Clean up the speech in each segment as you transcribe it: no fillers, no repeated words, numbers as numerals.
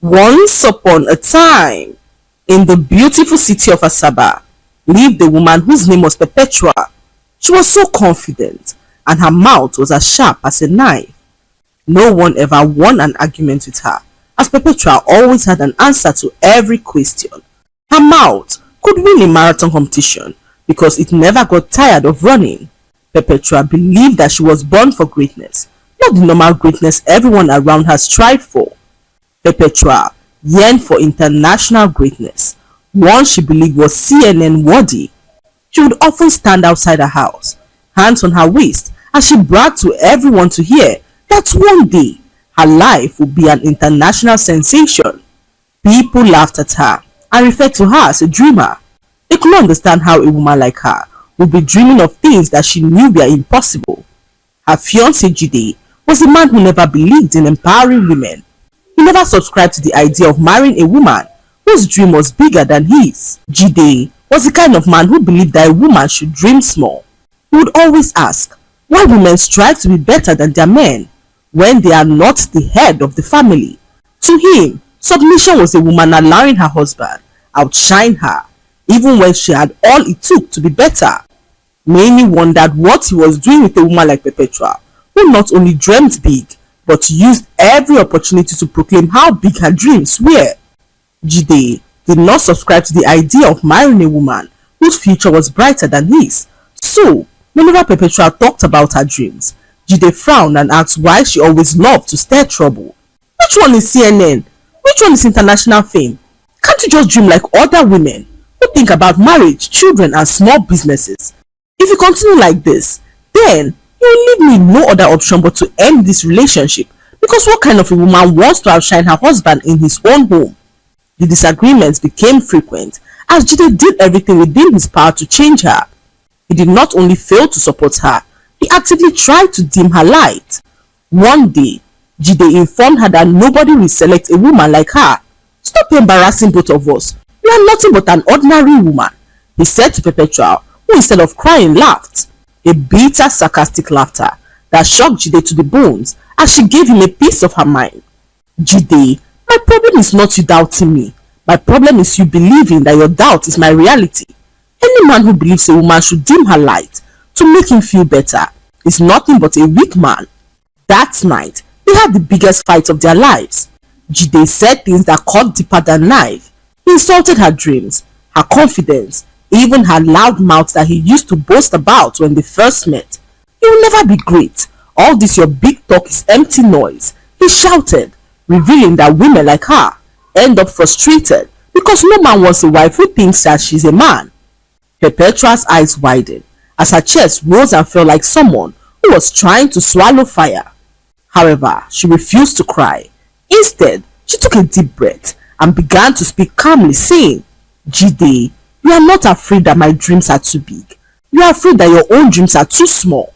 Once upon a time, in the beautiful city of Asaba, lived a woman whose name was Perpetua. She was so confident, and her mouth was as sharp as a knife. No one ever won an argument with her, as Perpetua always had an answer to every question. Her mouth could win a marathon competition because it never got tired of running. Perpetua believed that she was born for greatness, not the normal greatness everyone around her strived for. Perpetua yearned for international greatness, one she believed was CNN worthy. She would often stand outside her house, hands on her waist, as she bragged to everyone to hear that one day her life would be an international sensation. People laughed at her and referred to her as a dreamer. They could not understand how a woman like her would be dreaming of things that she knew were impossible. Her fiancé Jide was a man who never believed in empowering women. He never subscribed to the idea of marrying a woman whose dream was bigger than his. Jide was the kind of man who believed that a woman should dream small. He would always ask why women strive to be better than their men when they are not the head of the family. To him, submission was a woman allowing her husband outshine her, even when she had all it took to be better. Many wondered what he was doing with a woman like Perpetua, who not only dreamt big, but used every opportunity to proclaim how big her dreams were. Jide did not subscribe to the idea of marrying a woman whose future was brighter than his. So, whenever Perpetua talked about her dreams, Jide frowned and asked why she always loved to stir trouble. Which one is CNN? Which one is international fame? Can't you just dream like other women who think about marriage, children, and small businesses? If you continue like this, then you will leave me no other option but to end this relationship, because what kind of a woman wants to outshine her husband in his own home? The disagreements became frequent as Jide did everything within his power to change her. He did not only fail to support her, he actively tried to dim her light. One day, Jide informed her that nobody will select a woman like her. "Stop embarrassing both of us. You are nothing but an ordinary woman," he said to Perpetua, who instead of crying laughed. A bitter, sarcastic laughter that shocked Jide to the bones as she gave him a piece of her mind. "Jide, my problem is not you doubting me. My problem is you believing that your doubt is my reality. Any man who believes a woman should dim her light to make him feel better is nothing but a weak man." That night, they had the biggest fight of their lives. Jide said things that cut deeper than knife. He insulted her dreams, her confidence, even her loud mouth that he used to boast about when they first met. "You will never be great. All this your big talk is empty noise," he shouted, revealing that women like her end up frustrated because no man wants a wife who thinks that she's a man. Perpetua's eyes widened as her chest rose and fell like someone who was trying to swallow fire. However, she refused to cry. Instead, she took a deep breath and began to speak calmly, saying, "Jide, you are not afraid that my dreams are too big. You are afraid that your own dreams are too small."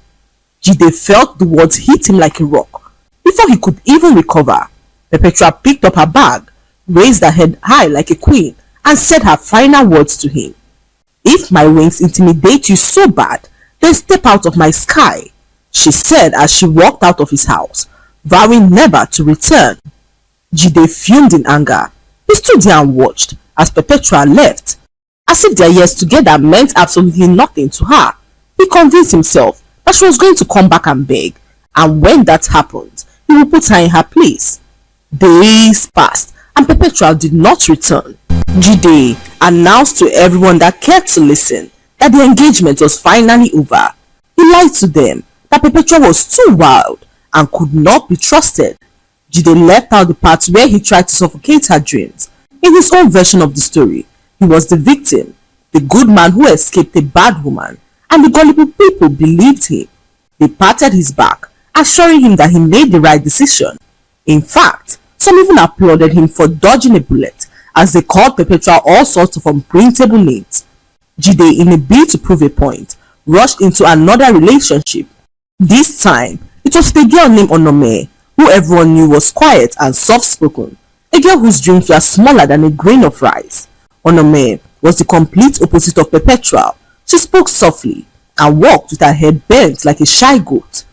Jide felt the words hit him like a rock. Before he could even recover, Perpetua picked up her bag, raised her head high like a queen, and said her final words to him. "If my wings intimidate you so bad, then step out of my sky," she said as she walked out of his house, vowing never to return. Jide fumed in anger. He stood there and watched as Perpetua left, as if their years together meant absolutely nothing to her. He convinced himself that she was going to come back and beg, and when that happened, he would put her in her place. Days passed and Perpetua did not return. Jide announced to everyone that cared to listen that the engagement was finally over. He lied to them that Perpetua was too wild and could not be trusted. Jide left out the parts where he tried to suffocate her dreams. In his own version of the story, he was the victim, the good man who escaped a bad woman, and the gullible people believed him. They patted his back, assuring him that he made the right decision. In fact, some even applauded him for dodging a bullet, as they called Perpetua all sorts of unprintable names. Jide, in a bid to prove a point, rushed into another relationship. This time, it was with a girl named Onome, who everyone knew was quiet and soft-spoken, a girl whose dreams were smaller than a grain of rice. Onome was the complete opposite of Perpetua. She spoke softly and walked with her head bent like a shy goat.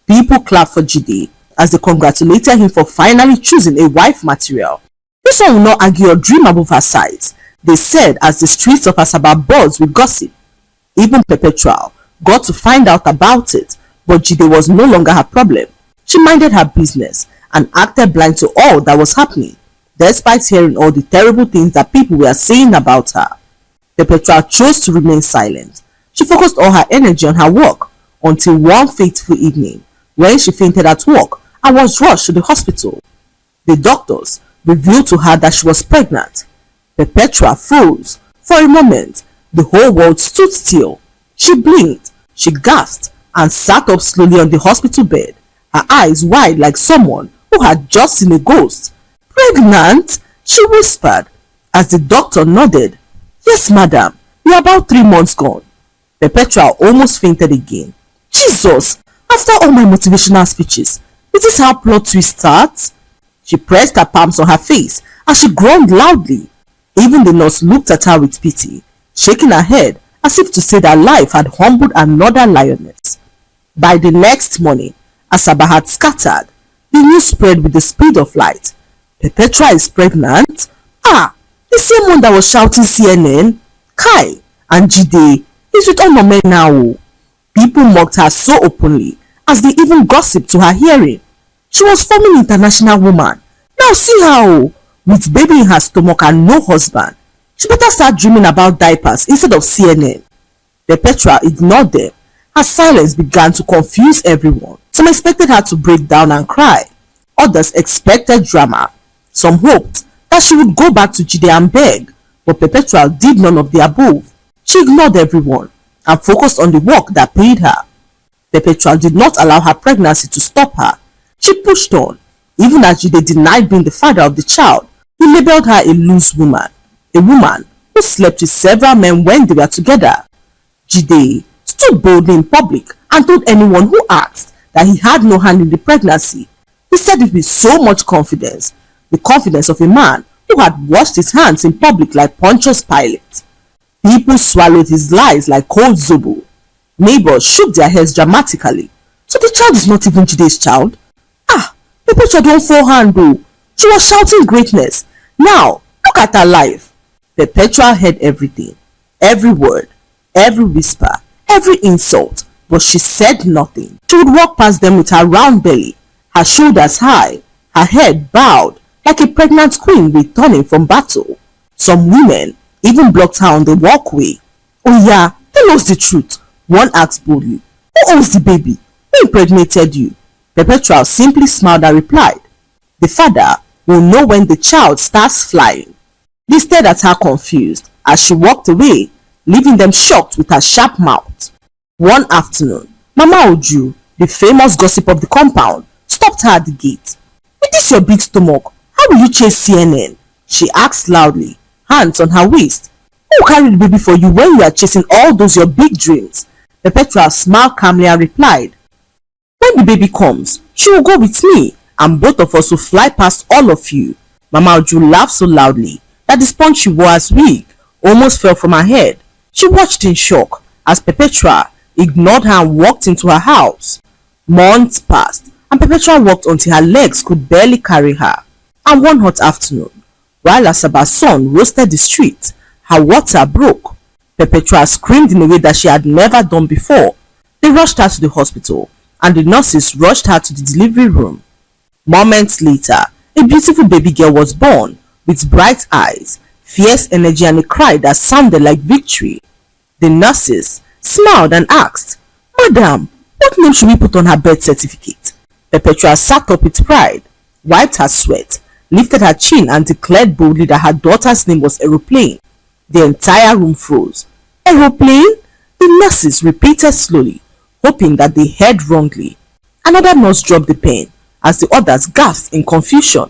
People clapped for Jide as they congratulated him for finally choosing a wife material. This one will not argue or dream above her size, they said as the streets of Asaba buzzed with gossip. Even Perpetual got to find out about it, but Jide was no longer her problem. She minded her business and acted blind to all that was happening, despite hearing all the terrible things that people were saying about her. Perpetual chose to remain silent. She focused all her energy on her work until one fateful evening when she fainted at work and was rushed to the hospital. The doctors revealed to her that she was pregnant. Perpetua froze. For a moment, the whole world stood still. She blinked, she gasped, and sat up slowly on the hospital bed, her eyes wide like someone who had just seen a ghost. "Pregnant?" she whispered, as the doctor nodded. "Yes, madam, you're about 3 months gone." Perpetua almost fainted again. "Jesus! After all my motivational speeches, this is how plot twist starts?" She pressed her palms on her face as she groaned loudly. Even the nurse looked at her with pity, shaking her head as if to say that life had humbled another lioness. By the next morning, Asaba had scattered. The news spread with the speed of light. "Perpetua is pregnant? Ah, the same one that was shouting CNN? Kai, and Jide is with Onome now." People mocked her so openly as they even gossiped to her hearing. She was forming international woman. Now see her, with baby in her stomach and no husband. She better start dreaming about diapers instead of CNN. Perpetua ignored them. Her silence began to confuse everyone. Some expected her to break down and cry. Others expected drama. Some hoped that she would go back to Jide and beg, but Perpetua did none of the above. She ignored everyone and focused on the work that paid her. Perpetua did not allow her pregnancy to stop her. She pushed on. Even as Jide denied being the father of the child, he labeled her a loose woman, a woman who slept with several men when they were together. Jide stood boldly in public and told anyone who asked that he had no hand in the pregnancy. He said it with so much confidence, the confidence of a man who had washed his hands in public like Pontius Pilate. People swallowed his lies like cold zobo. Neighbors shook their heads dramatically. So the child is not even Jide's child? Ah, Perpetua don't fall hand though. She was shouting greatness. Now, look at her life. Perpetua heard everything. Every word, every whisper, every insult. But she said nothing. She would walk past them with her round belly, her shoulders high, her head bowed, like a pregnant queen returning from battle. Some women even blocked her on the walkway. "Oh yeah, tell us the truth," one asked boldly. "Who owns the baby? Who impregnated you?" Perpetua simply smiled and replied, "The father will know when the child starts flying." They stared at her confused as she walked away, leaving them shocked with her sharp mouth. One afternoon, Mama Oju, the famous gossip of the compound, stopped her at the gate. "With this your big stomach, how will you chase CNN?" she asked loudly, hands on her waist. "Who will carry the baby for you when you are chasing all those your big dreams?" Perpetua smiled calmly and replied, "When the baby comes, she will go with me, and both of us will fly past all of you." Mama Oju laughed so loudly that the sponge she wore as wig almost fell from her head. She watched in shock as Perpetua ignored her and walked into her house. Months passed, and Perpetua walked until her legs could barely carry her. And one hot afternoon, while Asaba's sun roasted the street, her water broke. Perpetua screamed in a way that she had never done before. They rushed her to the hospital, and the nurses rushed her to the delivery room. Moments later, a beautiful baby girl was born, with bright eyes, fierce energy, and a cry that sounded like victory. The nurses smiled and asked, "Madam, what name should we put on her birth certificate?" Perpetua sat up with pride, wiped her sweat, lifted her chin, and declared boldly that her daughter's name was Aeroplane. The entire room froze. "Aeroplane?" the nurses repeated slowly, hoping that they heard wrongly. Another nurse dropped the pen as the others gasped in confusion.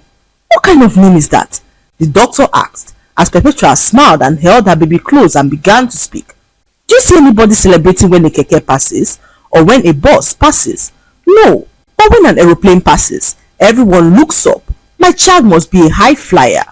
"What kind of name is that?" the doctor asked as Perpetua smiled and held her baby close and began to speak. "Do you see anybody celebrating when a keke passes or when a bus passes? No, but when an aeroplane passes, everyone looks up. My child must be a high flyer."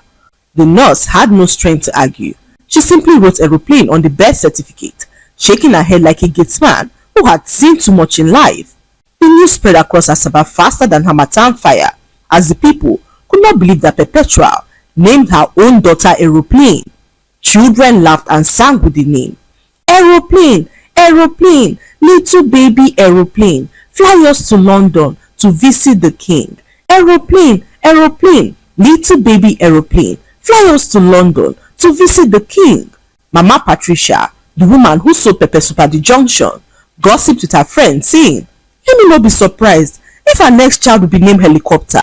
The nurse had no strength to argue. She simply wrote Aeroplane on the birth certificate, shaking her head like a gatesman who had seen too much in life. The news spread across Asaba faster than Harmattan fire, as the people could not believe that Perpetua, named her own daughter Aeroplane. Children laughed and sang with the name. Aeroplane, aeroplane, little baby aeroplane, fly us to London to visit the king. Aeroplane, aeroplane, little baby aeroplane, fly us to London to visit the king. Mama Patricia, the woman who sold pepper soup at the junction, gossiped with her friends, saying, "You may not be surprised if our next child will be named Helicopter."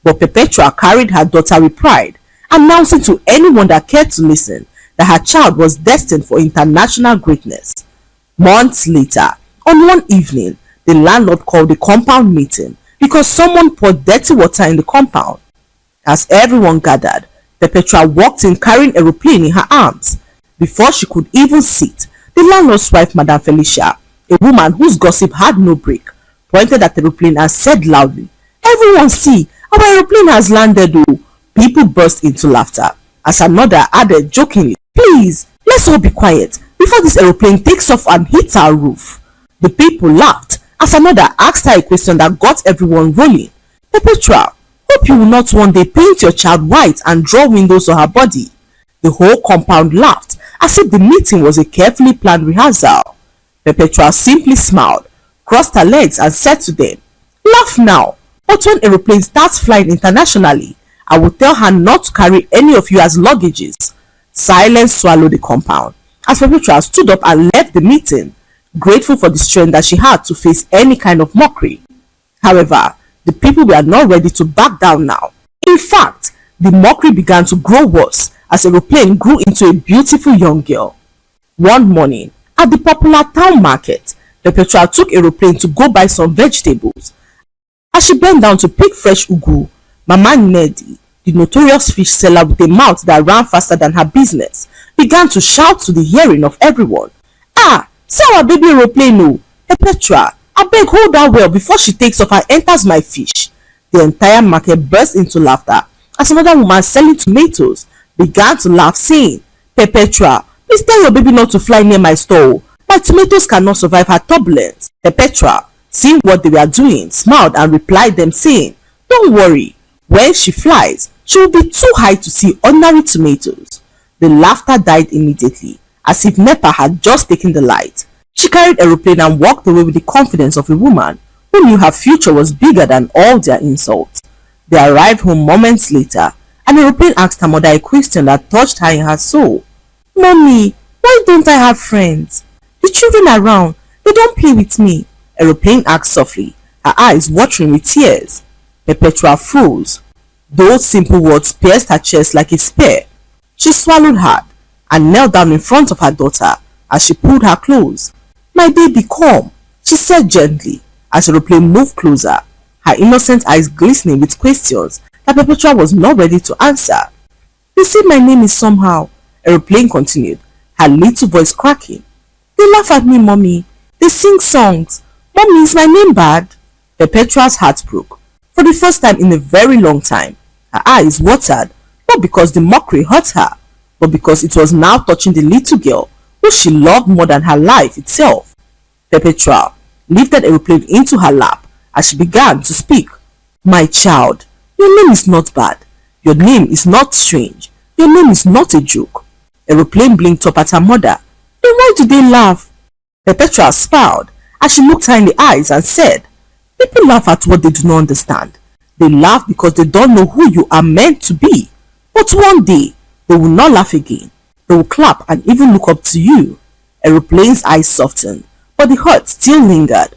But Perpetua carried her daughter with pride, announcing to anyone that cared to listen that her child was destined for international greatness. Months later, on one evening, the landlord called a compound meeting because someone poured dirty water in the compound. As everyone gathered, Perpetua walked in carrying Aeroplane in her arms. Before she could even sit, the landlord's wife, Madam Felicia, a woman whose gossip had no break, pointed at Aeroplane and said loudly, "Everyone see, our aeroplane has landed." Oh. People burst into laughter as another added jokingly, "Please, let's all be quiet before this aeroplane takes off and hits our roof." The people laughed as another asked her a question that got everyone rolling. "Perpetua, hope you will not one day paint your child white and draw windows on her body." The whole compound laughed as if the meeting was a carefully planned rehearsal. Perpetua simply smiled, crossed her legs and said to them, "Laugh now, but when Aeroplane starts flying internationally, I will tell her not to carry any of you as luggages." Silence swallowed the compound as Perpetua stood up and left the meeting, grateful for the strength that she had to face any kind of mockery. However, the people were not ready to back down now. In fact, the mockery began to grow worse as Aeroplane grew into a beautiful young girl. One morning, at the popular town market, Perpetua took Aeroplane to go buy some vegetables. As she bent down to pick fresh ugu, Mama Neddy, the notorious fish seller with a mouth that ran faster than her business, began to shout to the hearing of everyone, "Ah, see our baby Aeroplane oh! Perpetua, abeg hold her well before she takes off and enters my fish." The entire market burst into laughter as another woman selling tomatoes began to laugh, saying, "Perpetua, please tell your baby not to fly near my store. My tomatoes cannot survive her turbulence." Perpetua, seeing what they were doing, smiled and replied them, saying, "Don't worry, when she flies, she will be too high to see ordinary tomatoes." The laughter died immediately, as if NEPA had just taken the light. She carried Aeroplane and walked away with the confidence of a woman who knew her future was bigger than all their insults. They arrived home moments later, and Aeroplane asked her mother a question that touched her in her soul. "Mommy, why don't I have friends? The children around, they don't play with me." Aeroplane asked softly, her eyes watering with tears. Perpetua froze. Those simple words pierced her chest like a spear. She swallowed hard and knelt down in front of her daughter as she pulled her close. "My baby, come," she said gently as Aeroplane moved closer, her innocent eyes glistening with questions that Perpetua was not ready to answer. "They say my name is somehow," Aeroplane continued, her little voice cracking. "They laugh at me, Mommy. They sing songs. Mommy, is my name bad?" Perpetua's heart broke. For the first time in a very long time, her eyes watered, not because the mockery hurt her, but because it was now touching the little girl who she loved more than her life itself. Perpetua lifted Aeroplane into her lap as she began to speak. "My child, your name is not bad. Your name is not strange. Your name is not a joke." Aeroplane blinked up at her mother. "Then why do they laugh?" Perpetua smiled as she looked her in the eyes and said, "People laugh at what they do not understand. They laugh because they don't know who you are meant to be. But one day, they will not laugh again. They will clap and even look up to you." Aeroplane's eyes softened, but the hurt still lingered.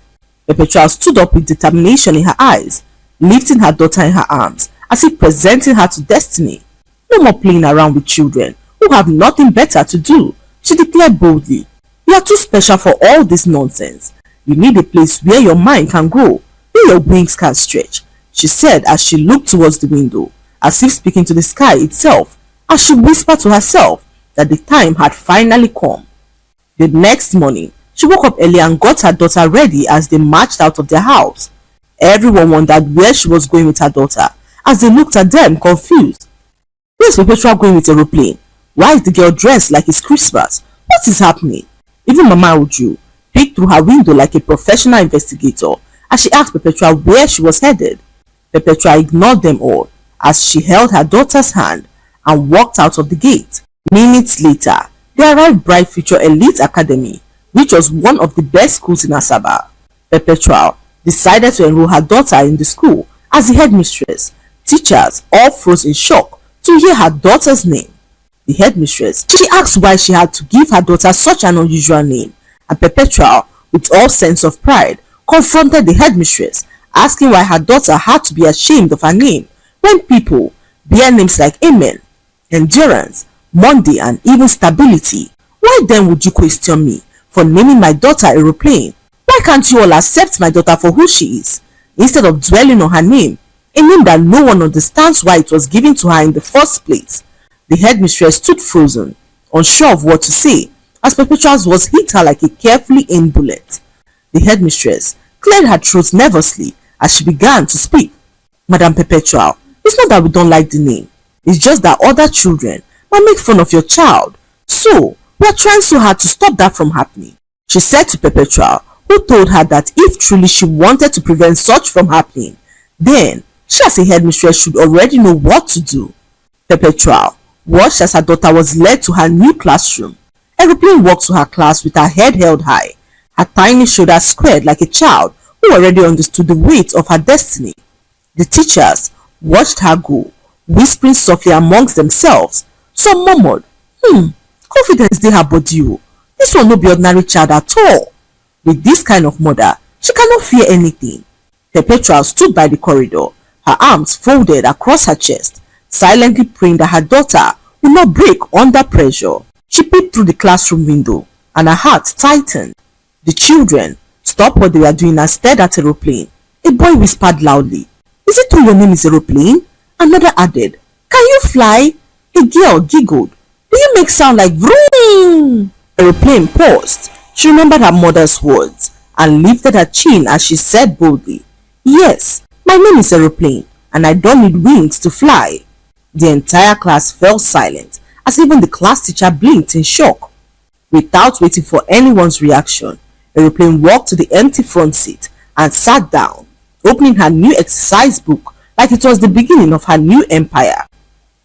Perpetua stood up with determination in her eyes, lifting her daughter in her arms as if presenting her to destiny. "No more playing around with children who have nothing better to do," she declared boldly. "You are too special for all this nonsense. You need a place where your mind can grow, where your wings can stretch," she said as she looked towards the window, as if speaking to the sky itself, as she whispered to herself that the time had finally come. The next morning, she woke up early and got her daughter ready as they marched out of their house. Everyone wondered where she was going with her daughter as they looked at them confused. "Where's Perpetua going with Aeroplane? Why is the girl dressed like it's Christmas? What is happening?" Even Mama Uju peeked through her window like a professional investigator as she asked Perpetua where she was headed. Perpetua ignored them all as she held her daughter's hand and walked out of the gate. Minutes later, they arrived Bright Future Elite Academy, which was one of the best schools in Asaba. Perpetual decided to enroll her daughter in the school as the headmistress. Teachers all froze in shock to hear her daughter's name. The headmistress, she asked why she had to give her daughter such an unusual name, and Perpetual, with all sense of pride, confronted the headmistress, asking why her daughter had to be ashamed of her name when people bear names like Amen, Endurance, Monday, and even Stability. Why then would you question me for naming my daughter Aeroplane? Why can't you all accept my daughter for who she is, instead of dwelling on her name, a name that no one understands why it was given to her in the first place? The headmistress stood frozen, unsure of what to say, as Perpetual's words hit her like a carefully aimed bullet. The headmistress cleared her throat nervously as she began to speak. Madam Perpetual, it's not that we don't like the name. It's just that other children might make fun of your child. So, we are trying so hard to stop that from happening, she said to Perpetual, who told her that if truly she wanted to prevent such from happening, then she as a headmistress should already know what to do. Perpetual watched as her daughter was led to her new classroom. Aeroplane walked to her class with her head held high, her tiny shoulders squared like a child who already understood the weight of her destiny. The teachers watched her go, whispering softly amongst themselves. Some murmured, confidence dey her body o. This one no be ordinary child at all. With this kind of mother, she cannot fear anything. Perpetual stood by the corridor, her arms folded across her chest, silently praying that her daughter would not break under pressure. She peeped through the classroom window, and her heart tightened. The children stopped what they were doing and stared at Aeroplane. A boy whispered loudly, "Is it true your name is Aeroplane?" Another added, "Can you fly?" A girl giggled, "Do you make sound like vroom?" Aeroplane paused. She remembered her mother's words and lifted her chin as she said boldly, "Yes, my name is Aeroplane, and I don't need wings to fly." The entire class fell silent as even the class teacher blinked in shock. Without waiting for anyone's reaction, Aeroplane walked to the empty front seat and sat down, opening her new exercise book like it was the beginning of her new empire.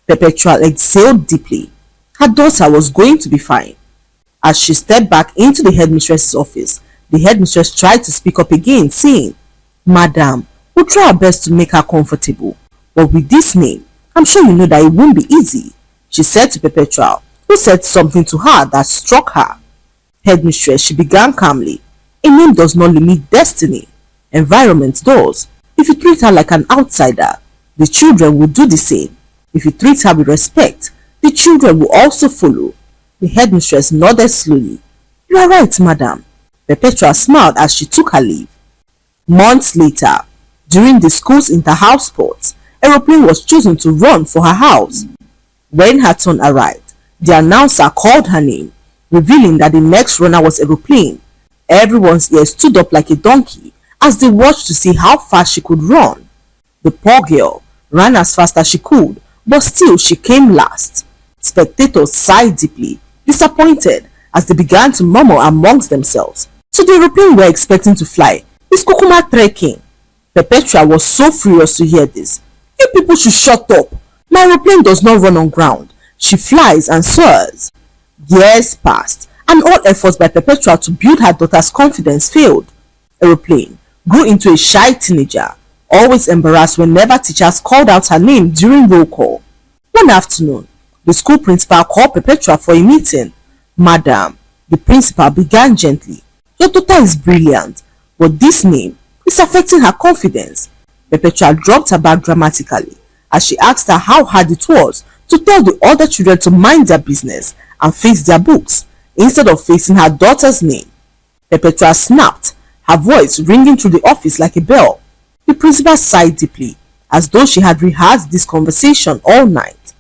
Perpetual exhaled deeply. Her daughter was going to be fine. As she stepped back into the headmistress's office, the headmistress tried to speak up again, saying, "Madam, we'll try our best to make her comfortable, but with this name, I'm sure you know that it won't be easy," she said to Perpetual, who said something to her that struck her. "Headmistress," she began calmly, "a name does not limit destiny. Environment does. If you treat her like an outsider, the children will do the same. If you treat her with respect, the children will also follow." The headmistress nodded slowly. "You are right, madam." Perpetua smiled as she took her leave. Months later, during the school's inter-house sports, Aeroplane was chosen to run for her house. When her turn arrived, the announcer called her name, revealing that the next runner was Aeroplane. Everyone's ears stood up like a donkey as they watched to see how fast she could run. The poor girl ran as fast as she could, but still she came last. Spectators sighed deeply, disappointed, as they began to murmur amongst themselves. "So the Aeroplane we're expecting to fly is Kukuma trekking." Perpetua was so furious to hear this. "You people should shut up. My Aeroplane does not run on ground. She flies and soars." Years passed, and all efforts by Perpetua to build her daughter's confidence failed. Aeroplane grew into a shy teenager, always embarrassed whenever teachers called out her name during roll call. One afternoon, the school principal called Perpetua for a meeting. "Madam," the principal began gently, "your daughter is brilliant, but this name is affecting her confidence." Perpetua dropped her bag dramatically as she asked her how hard it was to tell the other children to mind their business and face their books instead of facing her daughter's name. Perpetua snapped, her voice ringing through the office like a bell. The principal sighed deeply, as though she had rehearsed this conversation all night.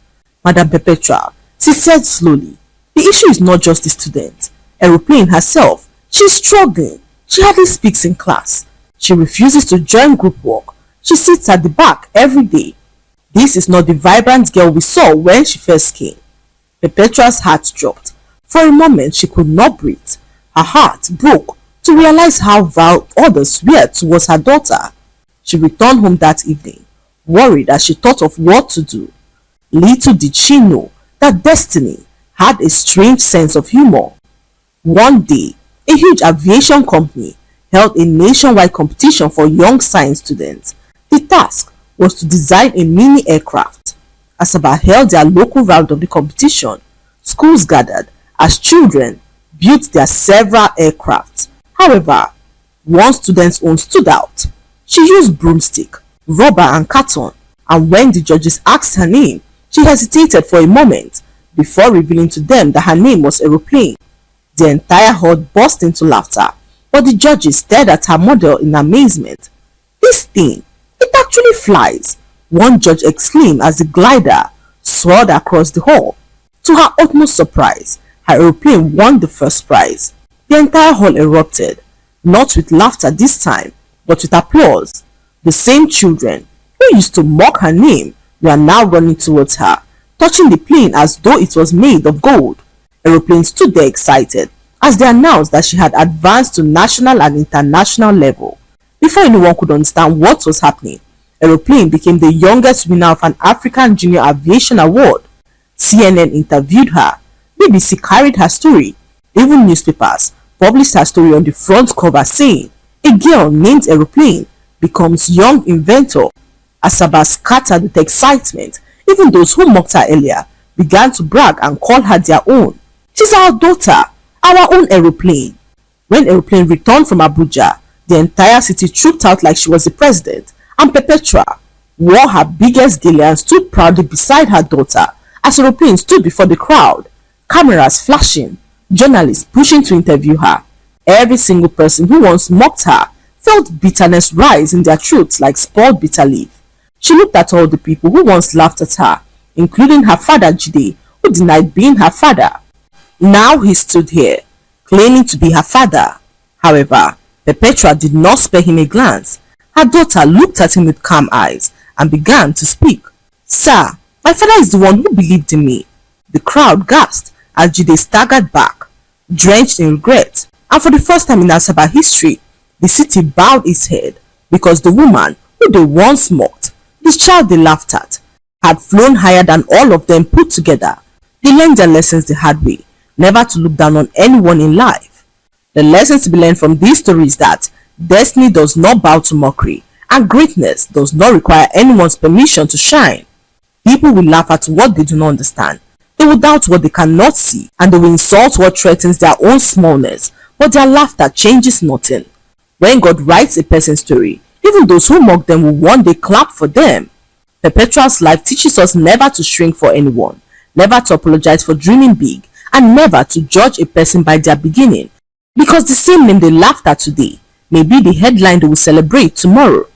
"Madam Perpetua," she said slowly, "the issue is not just the student. Aeroplane herself, she is struggling. She hardly speaks in class. She refuses to join group work. She sits at the back every day. This is not the vibrant girl we saw when she first came." Perpetua's heart dropped. For a moment she could not breathe. Her heart broke to realize how vile others were towards her daughter. She returned home that evening, worried as she thought of what to do. Little did she know that destiny had a strange sense of humor. One day, a huge aviation company held a nationwide competition for young science students. The task was to design a mini aircraft. As Asaba held their local round of the competition, schools gathered as children built their several aircrafts. However, one student's own stood out. She used broomstick, rubber and carton, and when the judges asked her name, she hesitated for a moment before revealing to them that her name was Aeroplane. The entire hall burst into laughter, but the judges stared at her model in amazement. "This thing, it actually flies," one judge exclaimed as the glider soared across the hall. To her utmost surprise, her aeroplane won the first prize. The entire hall erupted, not with laughter this time, but with applause. The same children who used to mock her name were now running towards her, touching the plane as though it was made of gold. Aeroplane stood there excited as they announced that she had advanced to national and international level. Before anyone could understand what was happening, Aeroplane became the youngest winner of an African Junior Aviation Award. CNN interviewed her, BBC carried her story, even newspapers published her story on the front cover saying, "A girl named Aeroplane becomes young inventor." Asaba scattered with excitement. Even those who mocked her earlier began to brag and call her their own. "She's our daughter, our own Aeroplane." When Aeroplane returned from Abuja, the entire city trooped out like she was the president, and Perpetua wore her biggest gala and stood proudly beside her daughter as Aeroplane stood before the crowd, cameras flashing, journalists pushing to interview her. Every single person who once mocked her felt bitterness rise in their throats like spoiled bitter leaf. She looked at all the people who once laughed at her, including her father Jide, who denied being her father. Now he stood here, claiming to be her father. However, Perpetua did not spare him a glance. Her daughter looked at him with calm eyes and began to speak. "Sir, my father is the one who believed in me." The crowd gasped as Jide staggered back, drenched in regret, and for the first time in Asaba history, the city bowed its head because the woman who they once mocked, the child they laughed at, had flown higher than all of them put together. They learned their lessons the hard way, never to look down on anyone in life. The lesson to be learned from this story is that destiny does not bow to mockery, and greatness does not require anyone's permission to shine. People will laugh at what they do not understand. They will doubt what they cannot see, and they will insult what threatens their own smallness, but their laughter changes nothing. When God writes a person's story, even those who mock them will one day clap for them. Perpetua's life teaches us never to shrink for anyone, never to apologize for dreaming big, and never to judge a person by their beginning, because the same name they laughed at today may be the headline they will celebrate tomorrow.